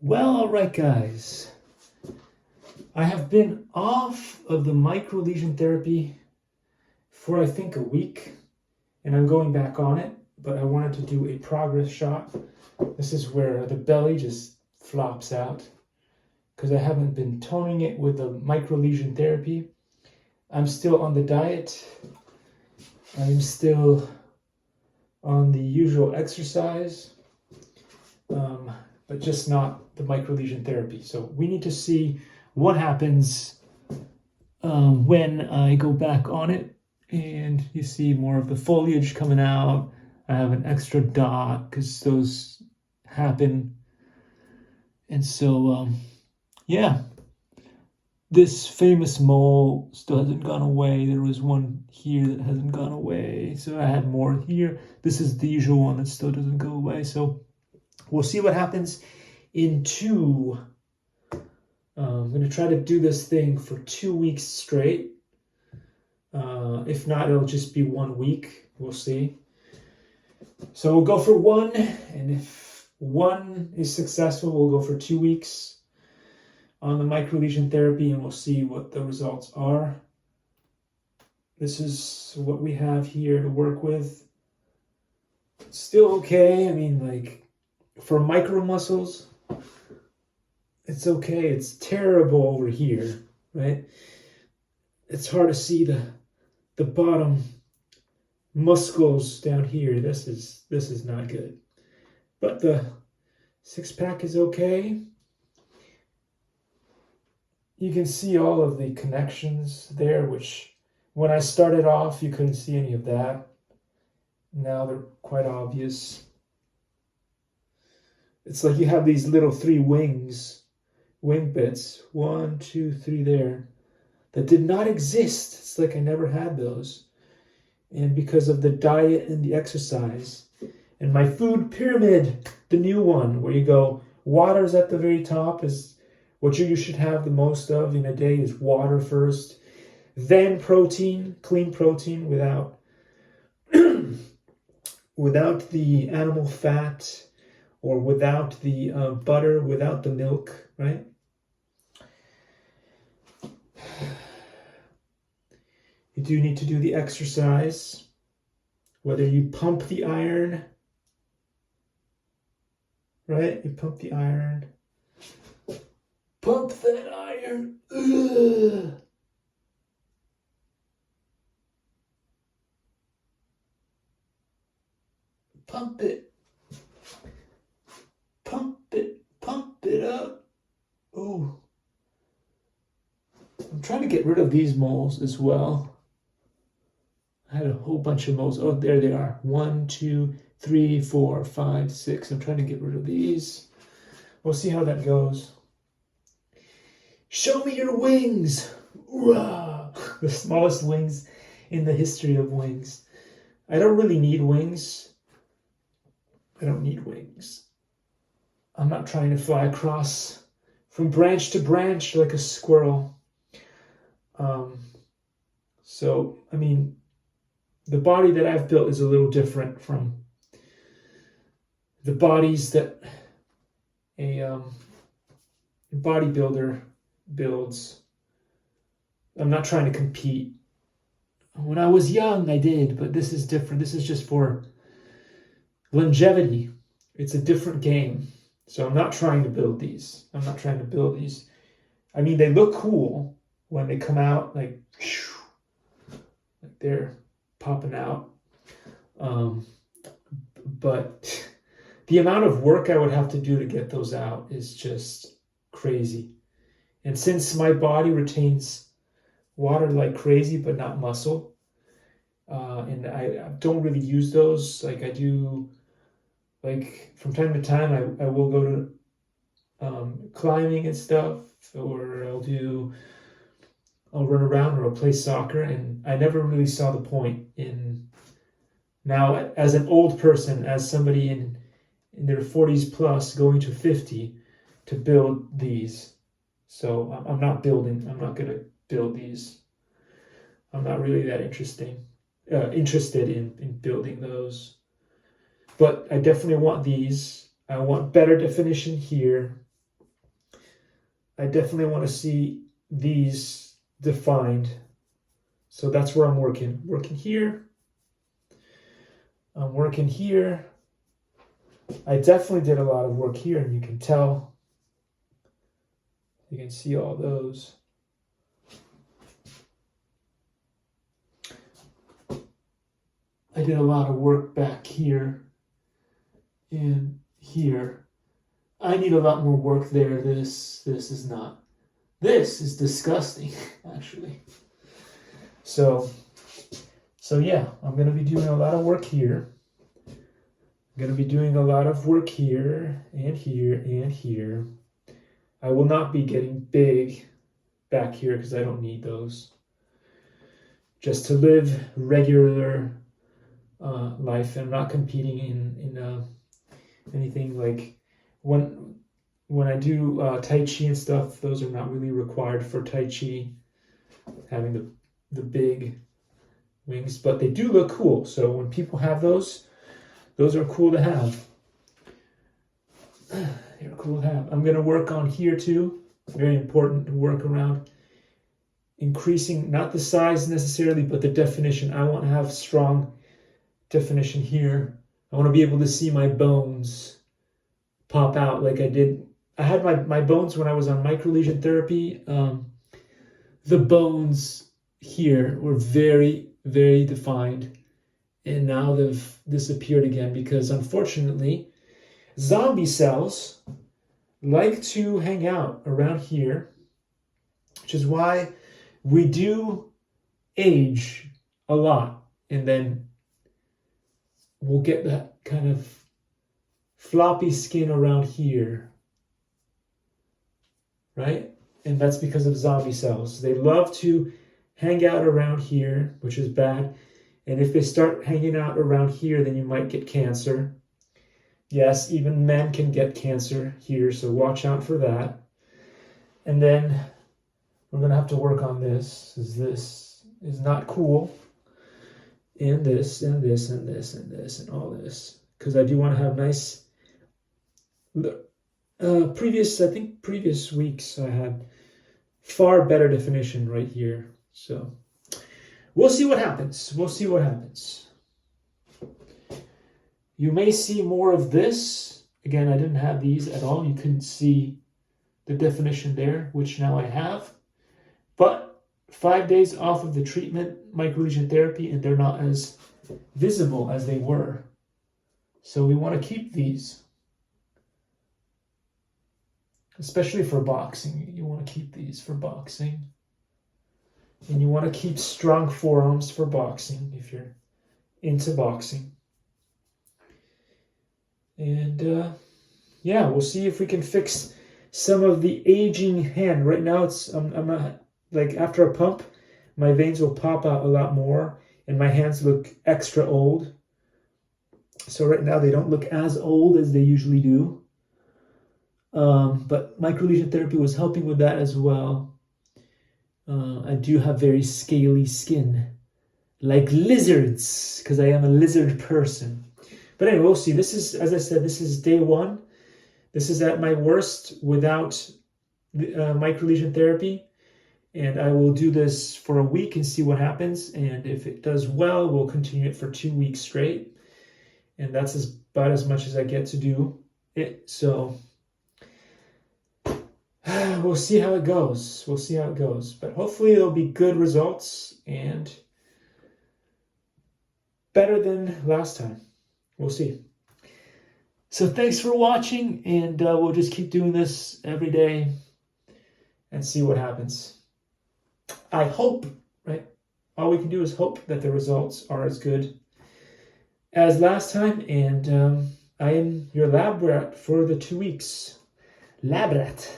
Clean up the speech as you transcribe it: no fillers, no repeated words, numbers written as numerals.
Well, all right, guys. I have been off of the microlesion therapy for I think a week, and I'm going back on it, but I wanted to do a progress shot. This is where the belly just flops out because I haven't been toning it with the microlesion therapy. I'm still on the diet. I'm still on the usual exercise, but just not the microlesion therapy. So we need to see what happens when I go back on it, and you see more of the foliage coming out. I have an extra dot because those happen. And so, yeah, this famous mole still hasn't gone away. There was one here that hasn't gone away. So I had more here. This is the usual one that still doesn't go away. So we'll see what happens in two. I'm going to try to do this thing for 2 weeks straight. If not, it'll just be 1 week. We'll see. So we'll go for one, and if one is successful, we'll go for 2 weeks on the microlesion therapy, and we'll see what the results are. This is what we have here to work with. It's still okay. I mean, like, for micro muscles, it's okay. It's terrible over here, right? It's hard to see the bottom muscles down here. This is not good. But the six-pack is okay. You can see all of the connections there, which when I started off, you couldn't see any of that. Now they're quite obvious. It's like you have these little three wing bits, 1, 2, 3 there, that did not exist. It's like I never had those. And because of the diet and the exercise and my food pyramid, the new one, where you go, water's at the very top, is what you should have the most of in a day is water first, then protein, clean protein without without the animal fat or without the butter, without the milk, right? You do need to do the exercise, whether you pump the iron, right? You pump the iron. Pump that iron. Ugh. Pump it. Pump it. Pump it up. Oh. I'm trying to get rid of these moles as well. I had a whole bunch of moles. Oh, there they are. 1, 2, 3, 4, 5, 6. I'm trying to get rid of these. We'll see how that goes. Show me your wings. Rah! The smallest wings in the history of wings. I don't really need wings. I don't need wings. I'm not trying to fly across from branch to branch like a squirrel. So, I mean, the body that I've built is a little different from the bodies that a bodybuilder builds. I'm not trying to compete. When I was young, I did, but this is different. This is just for longevity. It's a different game. So I'm not trying to build these. I mean, they look cool when they come out, like they're popping out. But the amount of work I would have to do to get those out is just crazy. And since my body retains water like crazy, but not muscle, and I don't really use those, like I do, like from time to time, I will go to climbing and stuff, or I'll run around or I'll play soccer, and I never really saw the point in now as an old person, as somebody in their 40s plus going to 50 to build these. So I'm not going to build these. I'm not really that interested in building those. But I definitely want these. I want better definition here. I definitely want to see these defined. So that's where I'm working. Working here. I'm working here. I definitely did a lot of work here, and you can tell. You can see all those. I did a lot of work back here and here. I need a lot more work there. This is not. This is disgusting, actually. So yeah, I'm going to be doing a lot of work here. I'm going to be doing a lot of work here and here and here. I will not be getting big back here because I don't need those. Just to live regular life. I'm not competing in anything like when I do Tai Chi and stuff. Those are not really required for Tai Chi, having the big wings, but they do look cool. So when people have those are cool to have. They're cool to have. I'm going to work on here too. Very important to work around increasing not the size necessarily, but the definition. I want to have strong definition here. I want to be able to see my bones pop out like I did. I had my bones when I was on microlesion therapy. The bones here were very, very defined, and now they've disappeared again because unfortunately zombie cells like to hang out around here, which is why we do age a lot, and then we'll get that kind of floppy skin around here, right? And that's because of zombie cells. They love to hang out around here, which is bad. And if they start hanging out around here, then you might get cancer. Yes, even men can get cancer here, so watch out for that. And then we're going to have to work on this, as this is not cool. And this, and this, and this, and this, and all this. Because I do want to have nice... previous weeks I had far better definition right here. So we'll see what happens. We'll see what happens. You may see more of this. Again, I didn't have these at all. You couldn't see the definition there, which now I have. But 5 days off of the treatment, microlesion therapy, and they're not as visible as they were. So we want to keep these. Especially for boxing. You want to keep these for boxing. And you want to keep strong forearms for boxing if you're into boxing. And yeah, we'll see if we can fix some of the aging hand. Right now, I'm not, like after a pump, my veins will pop out a lot more and my hands look extra old. So right now they don't look as old as they usually do. But microlesion therapy was helping with that as well. I do have very scaly skin, like lizards, because I am a lizard person. But anyway, we'll see. This is, as I said, this is day 1. This is at my worst without microlesion therapy. And I will do this for a week and see what happens. And if it does well, we'll continue it for 2 weeks straight. And that's about as much as I get to do it. So we'll see how it goes. We'll see how it goes. But hopefully there'll be good results and better than last time. We'll see. So thanks for watching, and we'll just keep doing this every day and see what happens. I hope, right? All we can do is hope that the results are as good as last time. And I am your lab rat for the 2 weeks. Lab rat.